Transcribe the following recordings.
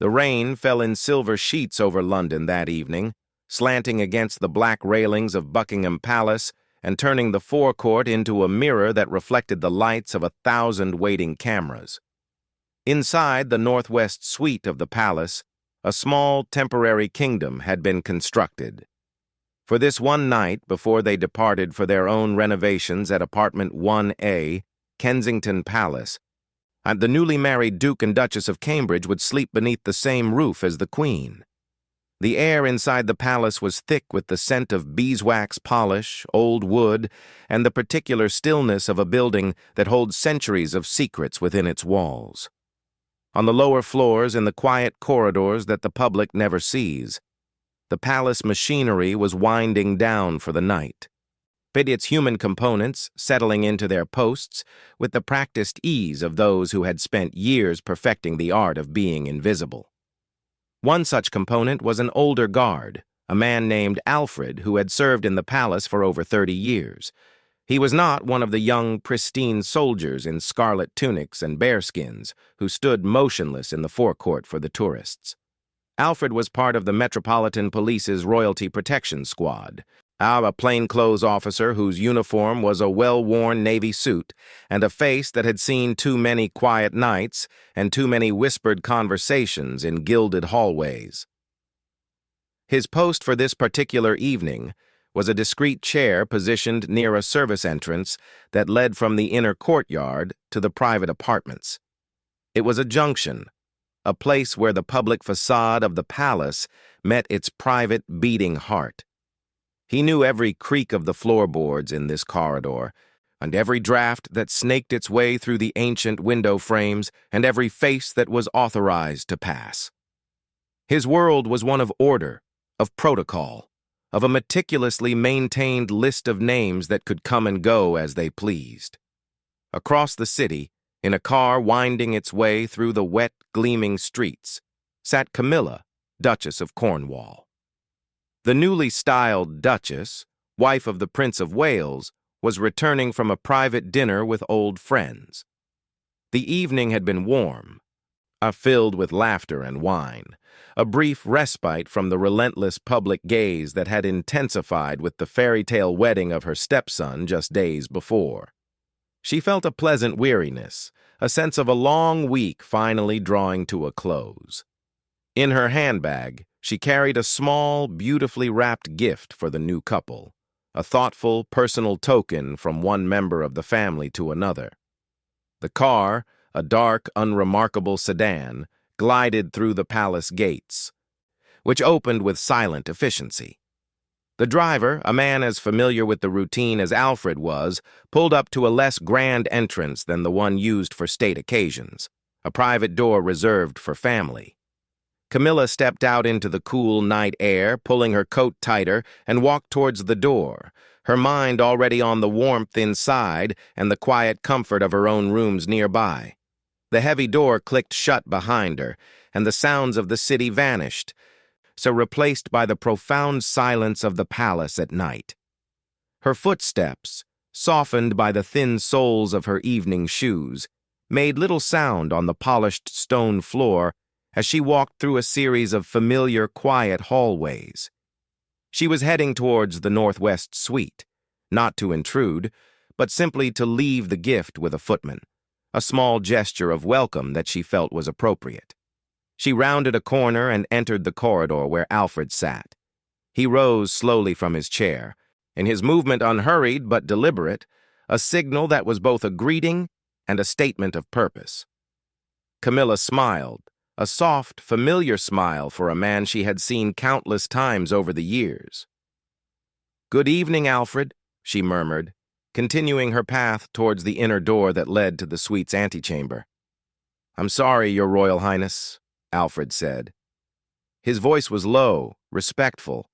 The rain fell in silver sheets over London that evening, slanting against the black railings of Buckingham Palace and turning the forecourt into a mirror that reflected the lights of 1,000 waiting cameras. Inside the northwest suite of the palace, a small temporary kingdom had been constructed. For this one night before they departed for their own renovations at apartment 1A, Kensington Palace, the newly married Duke and Duchess of Cambridge would sleep beneath the same roof as the Queen. The air inside the palace was thick with the scent of beeswax polish, old wood, and the particular stillness of a building that holds centuries of secrets within its walls. On the lower floors, in the quiet corridors that the public never sees, the palace machinery was winding down for the night, its human components settling into their posts with the practiced ease of those who had spent years perfecting the art of being invisible. One such component was an older guard, a man named Alfred who had served in the palace for over 30 years. He was not one of the young, pristine soldiers in scarlet tunics and bearskins who stood motionless in the forecourt for the tourists. Alfred was part of the Metropolitan Police's Royalty Protection Squad, a plainclothes officer whose uniform was a well-worn navy suit and a face that had seen too many quiet nights and too many whispered conversations in gilded hallways. His post for this particular evening was a discreet chair positioned near a service entrance that led from the inner courtyard to the private apartments. It was a junction, a place where the public facade of the palace met its private beating heart. He knew every creak of the floorboards in this corridor, and every draft that snaked its way through the ancient window frames, and every face that was authorized to pass. His world was one of order, of protocol, of a meticulously maintained list of names that could come and go as they pleased. Across the city, in a car winding its way through the wet, gleaming streets, sat Camilla, Duchess of Cornwall. The newly styled Duchess, wife of the Prince of Wales, was returning from a private dinner with old friends. The evening had been warm, filled with laughter and wine, a brief respite from the relentless public gaze that had intensified with the fairy tale wedding of her stepson just days before. She felt a pleasant weariness, a sense of a long week finally drawing to a close. In her handbag, she carried a small, beautifully wrapped gift for the new couple, a thoughtful, personal token from one member of the family to another. The car, a dark, unremarkable sedan, glided through the palace gates, which opened with silent efficiency. The driver, a man as familiar with the routine as Alfred was, pulled up to a less grand entrance than the one used for state occasions, a private door reserved for family. Camilla stepped out into the cool night air, pulling her coat tighter, and walked towards the door, her mind already on the warmth inside and the quiet comfort of her own rooms nearby. The heavy door clicked shut behind her, and the sounds of the city vanished, so replaced by the profound silence of the palace at night. Her footsteps, softened by the thin soles of her evening shoes, made little sound on the polished stone floor as she walked through a series of familiar, quiet hallways. She was heading towards the northwest suite, not to intrude, but simply to leave the gift with a footman, a small gesture of welcome that she felt was appropriate. She rounded a corner and entered the corridor where Alfred sat. He rose slowly from his chair, in his movement unhurried but deliberate, a signal that was both a greeting and a statement of purpose. Camilla smiled, a soft, familiar smile for a man she had seen countless times over the years. "Good evening, Alfred," she murmured, continuing her path towards the inner door that led to the suite's antechamber. "I'm sorry, Your Royal Highness," Alfred said. His voice was low, respectful,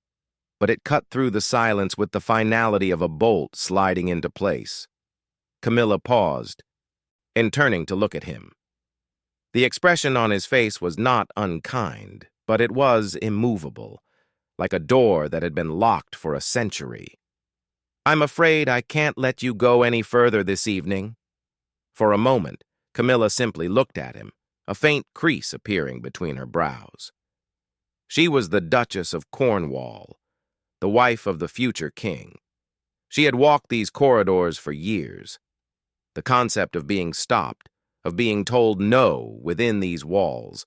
but it cut through the silence with the finality of a bolt sliding into place. Camilla paused, and turning to look at him. The expression on his face was not unkind, but it was immovable, like a door that had been locked for a century. "I'm afraid I can't let you go any further this evening." For a moment, Camilla simply looked at him, a faint crease appearing between her brows. She was the Duchess of Cornwall, the wife of the future king. She had walked these corridors for years. The concept of being stopped, of being told no within these walls,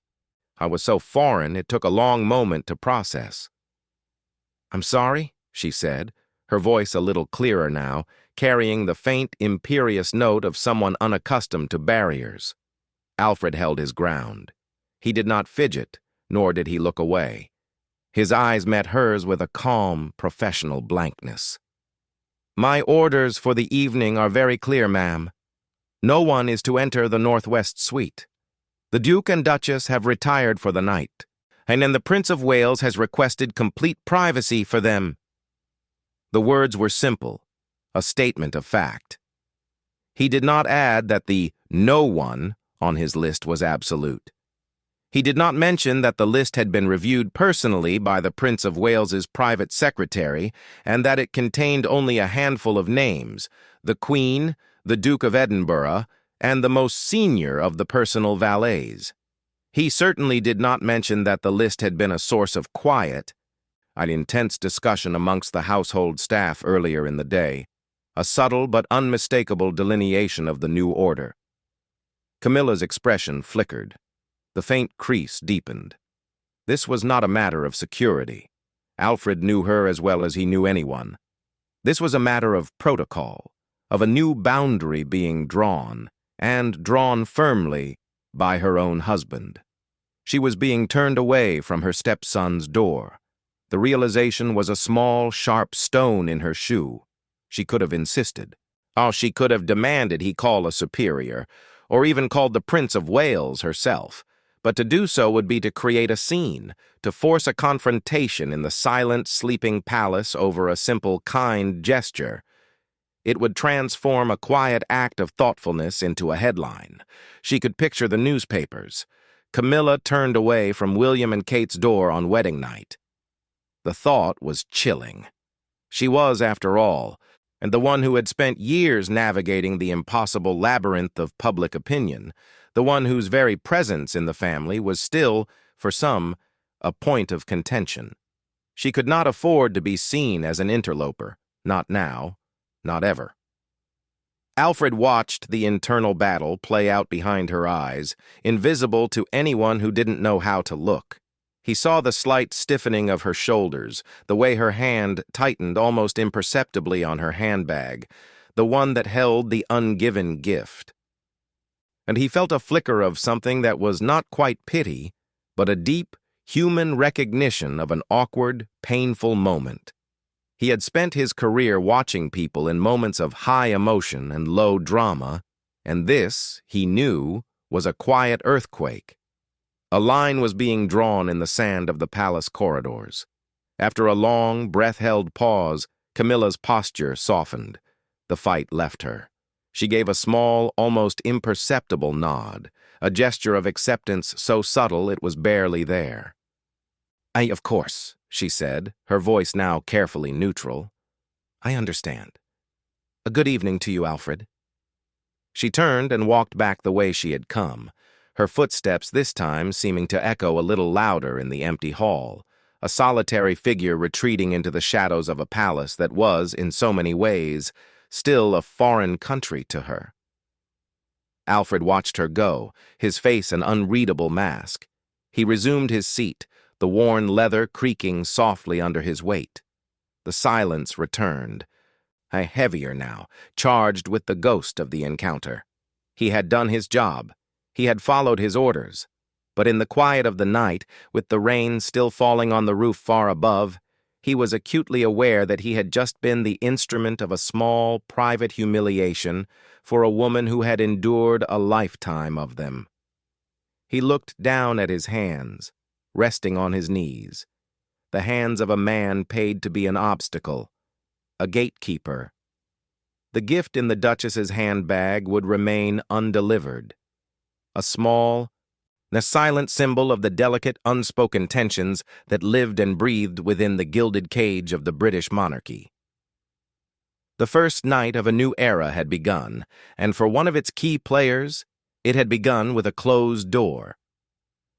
I was so foreign it took a long moment to process. "I'm sorry," she said, her voice a little clearer now, carrying the faint, imperious note of someone unaccustomed to barriers. Alfred held his ground. He did not fidget, nor did he look away. His eyes met hers with a calm, professional blankness. "My orders for the evening are very clear, ma'am. No one is to enter the Northwest Suite. The Duke and Duchess have retired for the night, and then the Prince of Wales has requested complete privacy for them." The words were simple, a statement of fact. He did not add that the "no one" on his list was absolute. He did not mention that the list had been reviewed personally by the Prince of Wales's private secretary and that it contained only a handful of names: the Queen, the Duke of Edinburgh, and the most senior of the personal valets. He certainly did not mention that the list had been a source of quiet, an intense discussion amongst the household staff earlier in the day, a subtle but unmistakable delineation of the new order. Camilla's expression flickered. The faint crease deepened. This was not a matter of security. Alfred knew her as well as he knew anyone. This was a matter of protocol, of a new boundary being drawn, and drawn firmly, by her own husband. She was being turned away from her stepson's door. The realization was a small, sharp stone in her shoe. She could have insisted. Oh, she could have demanded he call a superior, or even called the Prince of Wales herself. But to do so would be to create a scene, to force a confrontation in the silent, sleeping palace over a simple, kind gesture. It would transform a quiet act of thoughtfulness into a headline. She could picture the newspapers. Camilla turned away from William and Kate's door on wedding night. The thought was chilling. She was, after all, and the one who had spent years navigating the impossible labyrinth of public opinion, the one whose very presence in the family was still, for some, a point of contention. She could not afford to be seen as an interloper, not now, not ever. Alfred watched the internal battle play out behind her eyes, invisible to anyone who didn't know how to look. He saw the slight stiffening of her shoulders, the way her hand tightened almost imperceptibly on her handbag, the one that held the ungiven gift. And he felt a flicker of something that was not quite pity, but a deep, human recognition of an awkward, painful moment. He had spent his career watching people in moments of high emotion and low drama, and this, he knew, was a quiet earthquake. A line was being drawn in the sand of the palace corridors. After a long, breath-held pause, Camilla's posture softened. The fight left her. She gave a small, almost imperceptible nod, a gesture of acceptance so subtle it was barely there. Of course," she said, her voice now carefully neutral. "I understand. A good evening to you, Alfred." She turned and walked back the way she had come, her footsteps this time seeming to echo a little louder in the empty hall, a solitary figure retreating into the shadows of a palace that was, in so many ways, still a foreign country to her. Alfred watched her go, his face an unreadable mask. He resumed his seat, the worn leather creaking softly under his weight. The silence returned, heavier now, charged with the ghost of the encounter. He had done his job. He had followed his orders. But in the quiet of the night, with the rain still falling on the roof far above, he was acutely aware that he had just been the instrument of a small, private humiliation for a woman who had endured a lifetime of them. He looked down at his hands, resting on his knees, the hands of a man paid to be an obstacle, a gatekeeper. The gift in the Duchess's handbag would remain undelivered. A small, the silent symbol of the delicate, unspoken tensions that lived and breathed within the gilded cage of the British monarchy. The first night of a new era had begun, and for one of its key players, It had begun with a closed door.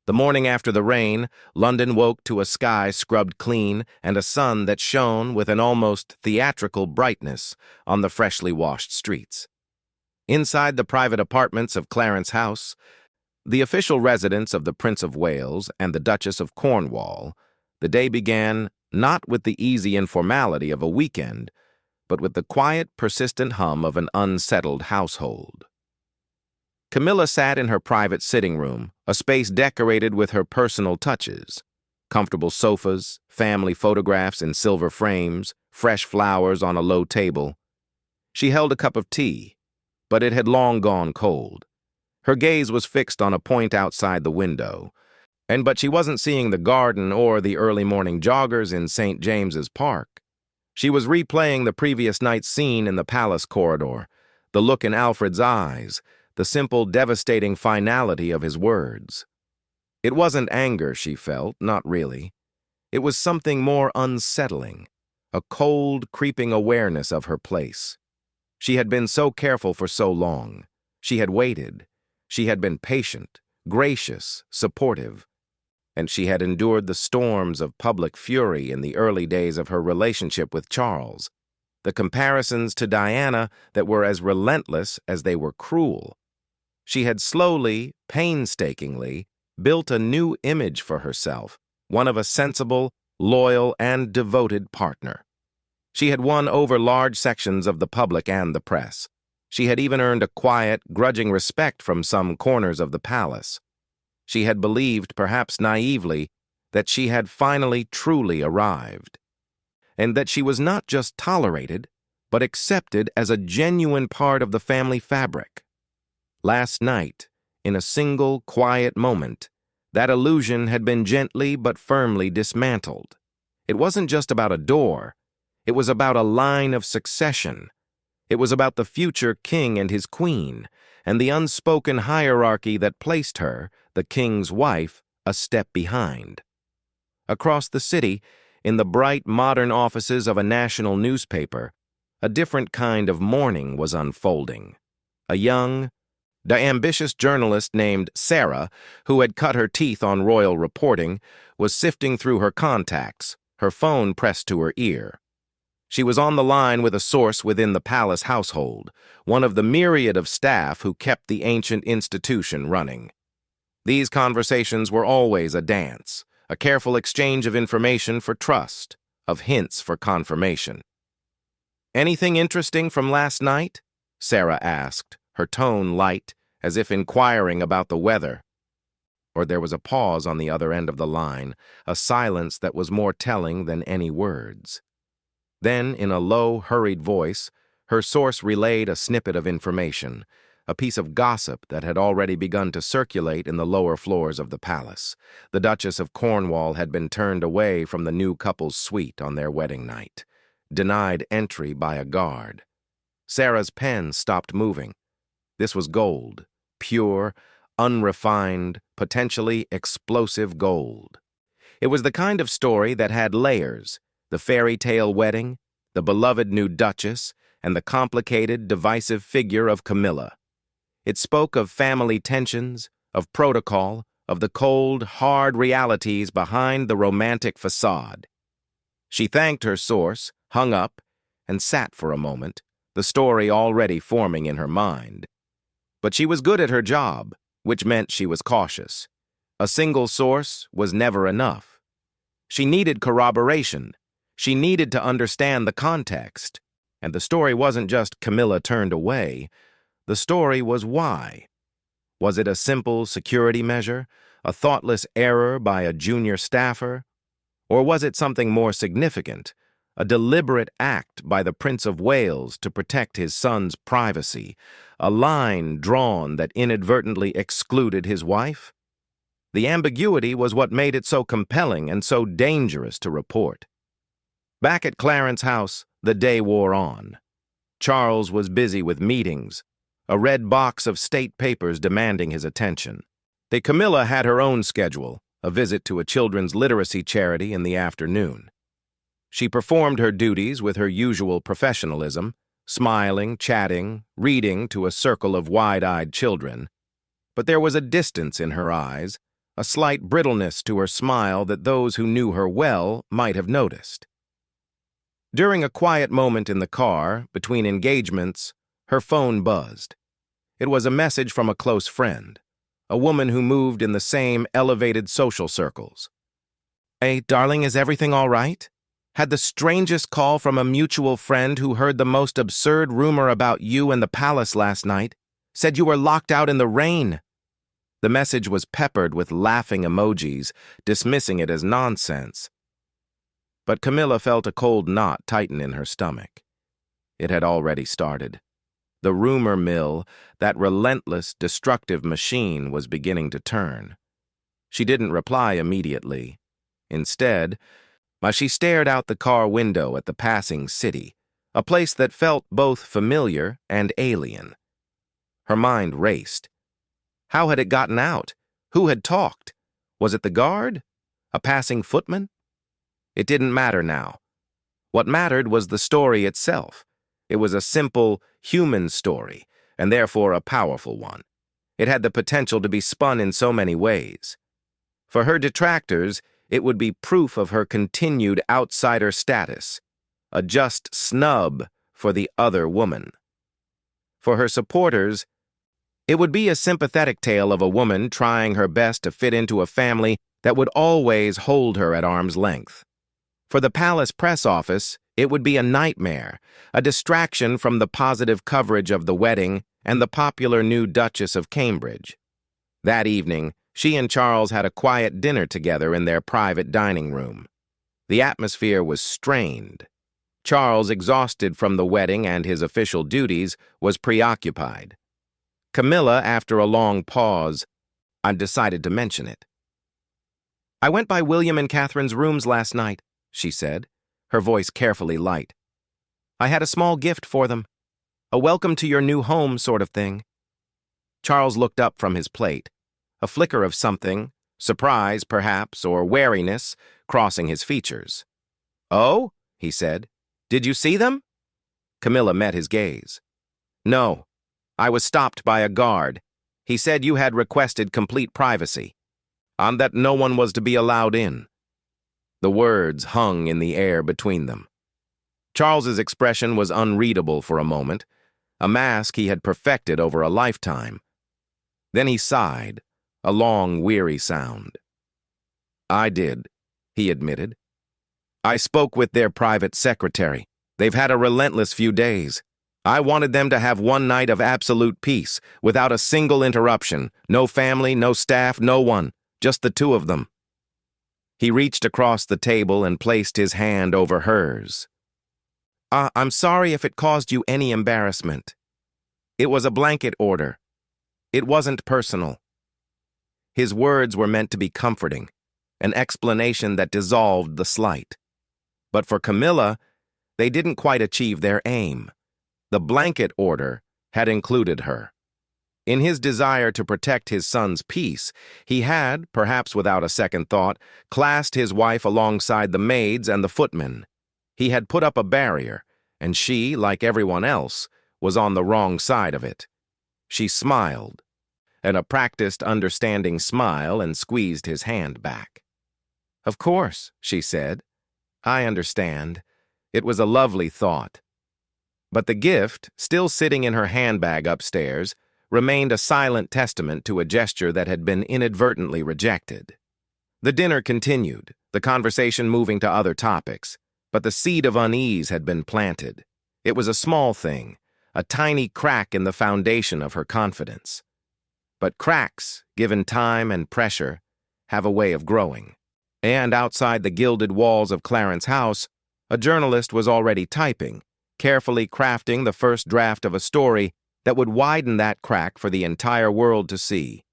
The morning after the rain, London woke to a sky scrubbed clean and a sun that shone with an almost theatrical brightness on the freshly washed streets. Inside the private apartments of Clarence House, the official residence of the Prince of Wales and the Duchess of Cornwall, the day began not with the easy informality of a weekend, but with the quiet, persistent hum of an unsettled household. Camilla sat in her private sitting room, a space decorated with her personal touches. Comfortable sofas, family photographs in silver frames, fresh flowers on a low table. She held a cup of tea, but it had long gone cold. Her gaze was fixed on a point outside the window, but she wasn't seeing the garden or the early morning joggers in St. James's Park. She was replaying the previous night's scene in the palace corridor, the look in Alfred's eyes, the simple, devastating finality of his words. It wasn't anger she felt, not really. It was something more unsettling, a cold, creeping awareness of her place. She had been so careful for so long. She had waited. She had been patient, gracious, supportive. And she had endured the storms of public fury in the early days of her relationship with Charles, the comparisons to Diana that were as relentless as they were cruel. She had slowly, painstakingly, built a new image for herself, one of a sensible, loyal, and devoted partner. She had won over large sections of the public and the press. She had even earned a quiet, grudging respect from some corners of the palace. She had believed, perhaps naively, that she had finally truly arrived, and that she was not just tolerated, but accepted as a genuine part of the family fabric. Last night, in a single, quiet moment, that illusion had been gently but firmly dismantled. It wasn't just about a door. It was about a line of succession. It was about the future king and his queen, and the unspoken hierarchy that placed her, the king's wife, a step behind. Across the city, in the bright, modern offices of a national newspaper, a different kind of mourning was unfolding. A young, ambitious journalist named Sarah, who had cut her teeth on royal reporting, was sifting through her contacts, her phone pressed to her ear. She was on the line with a source within the palace household, one of the myriad of staff who kept the ancient institution running. These conversations were always a dance, a careful exchange of information for trust, of hints for confirmation. "Anything interesting from last night?" Sarah asked, her tone light, as if inquiring about the weather. Or there was a pause on the other end of the line, a silence that was more telling than any words. Then, in a low, hurried voice, her source relayed a snippet of information, a piece of gossip that had already begun to circulate in the lower floors of the palace. The Duchess of Cornwall had been turned away from the new couple's suite on their wedding night, denied entry by a guard. Sarah's pen stopped moving. This was gold, pure, unrefined, potentially explosive gold. It was the kind of story that had layers: the fairy tale wedding, the beloved new duchess, and the complicated, divisive figure of Camilla. It spoke of family tensions, of protocol, of the cold, hard realities behind the romantic facade. She thanked her source, hung up, and sat for a moment, the story already forming in her mind. But she was good at her job, which meant she was cautious. A single source was never enough. She needed corroboration. She needed to understand the context. And the story wasn't just Camilla turned away. The story was why. Was it a simple security measure, a thoughtless error by a junior staffer? Or was it something more significant, a deliberate act by the Prince of Wales to protect his son's privacy, a line drawn that inadvertently excluded his wife? The ambiguity was what made it so compelling and so dangerous to report. Back at Clarence House, the day wore on. Charles was busy with meetings, a red box of state papers demanding his attention. Camilla had her own schedule, a visit to a children's literacy charity in the afternoon. She performed her duties with her usual professionalism, smiling, chatting, reading to a circle of wide-eyed children. but there was a distance in her eyes, a slight brittleness to her smile that those who knew her well might have noticed. During a quiet moment in the car, between engagements, her phone buzzed. It was a message from a close friend, a woman who moved in the same elevated social circles. "Hey, darling, is everything all right? Had the strangest call from a mutual friend who heard the most absurd rumor about you and the palace last night. Said you were locked out in the rain." The message was peppered with laughing emojis, dismissing it as nonsense. But Camilla felt a cold knot tighten in her stomach. It had already started. The rumor mill, that relentless, destructive machine, was beginning to turn. She didn't reply immediately. Instead, she stared out the car window at the passing city, a place that felt both familiar and alien. Her mind raced. How had it gotten out? Who had talked? Was it the guard? A passing footman? It didn't matter now. What mattered was the story itself. It was a simple, human story, and therefore a powerful one. It had the potential to be spun in so many ways. For her detractors, it would be proof of her continued outsider status, a just snub for the other woman. For her supporters, it would be a sympathetic tale of a woman trying her best to fit into a family that would always hold her at arm's length. For the palace press office, it would be a nightmare, a distraction from the positive coverage of the wedding and the popular new Duchess of Cambridge. That evening, she and Charles had a quiet dinner together in their private dining room. The atmosphere was strained. Charles, exhausted from the wedding and his official duties, was preoccupied. Camilla, after a long pause, decided to mention it. "I went by William and Catherine's rooms last night," she said, her voice carefully light. "I had a small gift for them, a welcome to your new home sort of thing." Charles looked up from his plate, a flicker of something, surprise perhaps, or wariness, crossing his features. "Oh?" he said. "Did you see them?" Camilla met his gaze. "No. I was stopped by a guard. He said you had requested complete privacy, and that no one was to be allowed in." The words hung in the air between them. Charles's expression was unreadable for a moment, a mask he had perfected over a lifetime. Then he sighed, a long, weary sound. "I did," he admitted. "I spoke with their private secretary. They've had a relentless few days. I wanted them to have one night of absolute peace, without a single interruption. No family, no staff, no one. Just the two of them." He reached across the table and placed his hand over hers. I'm sorry if it caused you any embarrassment. It was a blanket order. It wasn't personal." His words were meant to be comforting, an explanation that dissolved the slight. But for Camilla, they didn't quite achieve their aim. The blanket order had included her. In his desire to protect his son's peace, he had, perhaps without a second thought, classed his wife alongside the maids and the footmen. He had put up a barrier, and she, like everyone else, was on the wrong side of it. She smiled, and a practiced, understanding smile, and squeezed his hand back. "Of course," she said. "I understand. It was a lovely thought." But the gift, still sitting in her handbag upstairs, remained a silent testament to a gesture that had been inadvertently rejected. The dinner continued, the conversation moving to other topics, but the seed of unease had been planted. It was a small thing, a tiny crack in the foundation of her confidence. But cracks, given time and pressure, have a way of growing. And outside the gilded walls of Clarence's house, a journalist was already typing, carefully crafting the first draft of a story that would widen that crack for the entire world to see.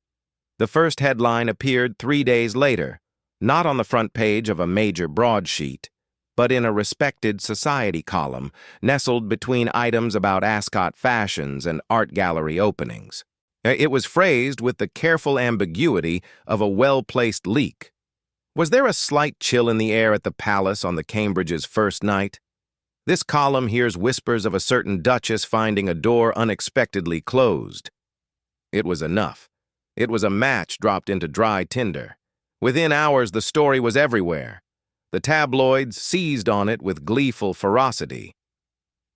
The first headline appeared 3 days later, not on the front page of a major broadsheet, but in a respected society column, nestled between items about Ascot fashions and art gallery openings. It was phrased with the careful ambiguity of a well-placed leak. Was there a slight chill in the air at the palace on the Cambridge's first night? This column hears whispers of a certain duchess finding a door unexpectedly closed. It was enough. It was a match dropped into dry tinder. Within hours, the story was everywhere. The tabloids seized on it with gleeful ferocity.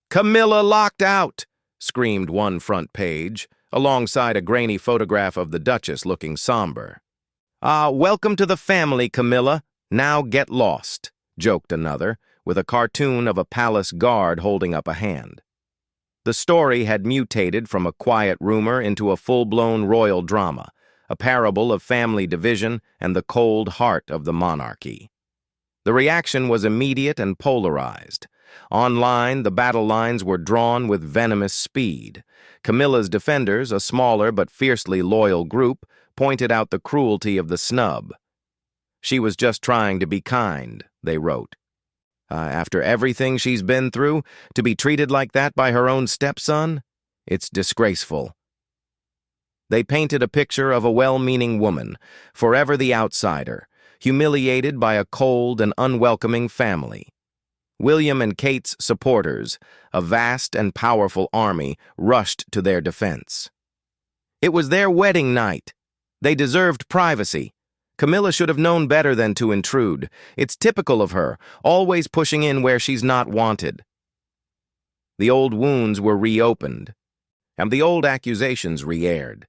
"Camilla locked out!" screamed one front page, alongside a grainy photograph of the Duchess looking somber. "Welcome to the family, Camilla. Now get lost," joked another, with a cartoon of a palace guard holding up a hand. The story had mutated from a quiet rumor into a full-blown royal drama, a parable of family division and the cold heart of the monarchy. The reaction was immediate and polarized. Online, the battle lines were drawn with venomous speed. Camilla's defenders, a smaller but fiercely loyal group, pointed out the cruelty of the snub. "She was just trying to be kind," they wrote. After everything she's been through, to be treated like that by her own stepson? It's disgraceful. They painted a picture of a well-meaning woman, forever the outsider, humiliated by a cold and unwelcoming family. William and Kate's supporters, a vast and powerful army, rushed to their defense. It was their wedding night. They deserved privacy. Camilla should have known better than to intrude. It's typical of her, always pushing in where she's not wanted. The old wounds were reopened, and the old accusations re-aired.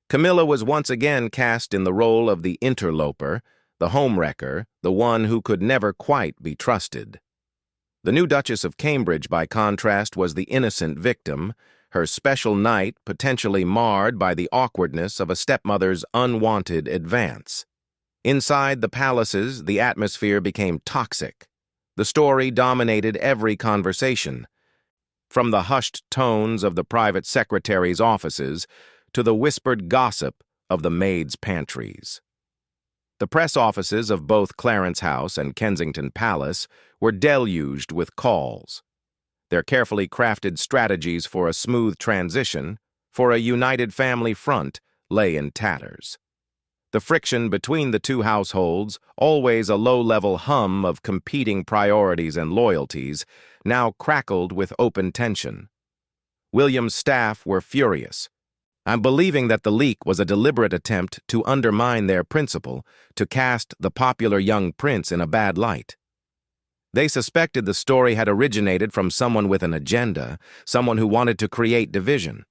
Camilla was once again cast in the role of the interloper, the homewrecker, the one who could never quite be trusted. The new Duchess of Cambridge, by contrast, was the innocent victim, her special night potentially marred by the awkwardness of a stepmother's unwanted advance. Inside the palaces, the atmosphere became toxic. The story dominated every conversation, from the hushed tones of the private secretaries' offices to the whispered gossip of the maids' pantries. The press offices of both Clarence House and Kensington Palace were deluged with calls. Their carefully crafted strategies for a smooth transition, for a united family front, lay in tatters. The friction between the two households, always a low-level hum of competing priorities and loyalties, now crackled with open tension. William's staff were furious. I'm believing that the leak was a deliberate attempt to undermine their principle, to cast the popular young prince in a bad light. They suspected the story had originated from someone with an agenda, someone who wanted to create division.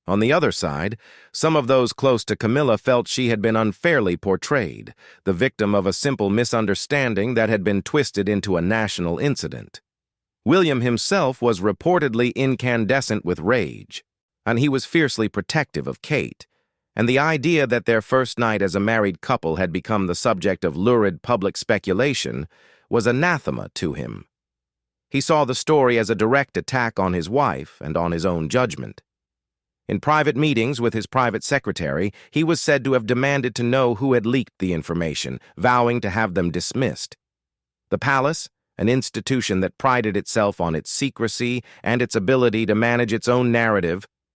On the other side, some of those close to Camilla felt she had been unfairly portrayed, the victim of a simple misunderstanding that had been twisted into a national incident. William himself was reportedly incandescent with rage, and he was fiercely protective of Kate, and the idea that their first night as a married couple had become the subject of lurid public speculation was anathema to him. He saw the story as a direct attack on his wife and on his own judgment. In private meetings with his private secretary, he was said to have demanded to know who had leaked the information, vowing to have them dismissed. The palace, an institution that prided itself on its secrecy and its ability to manage its own narrative,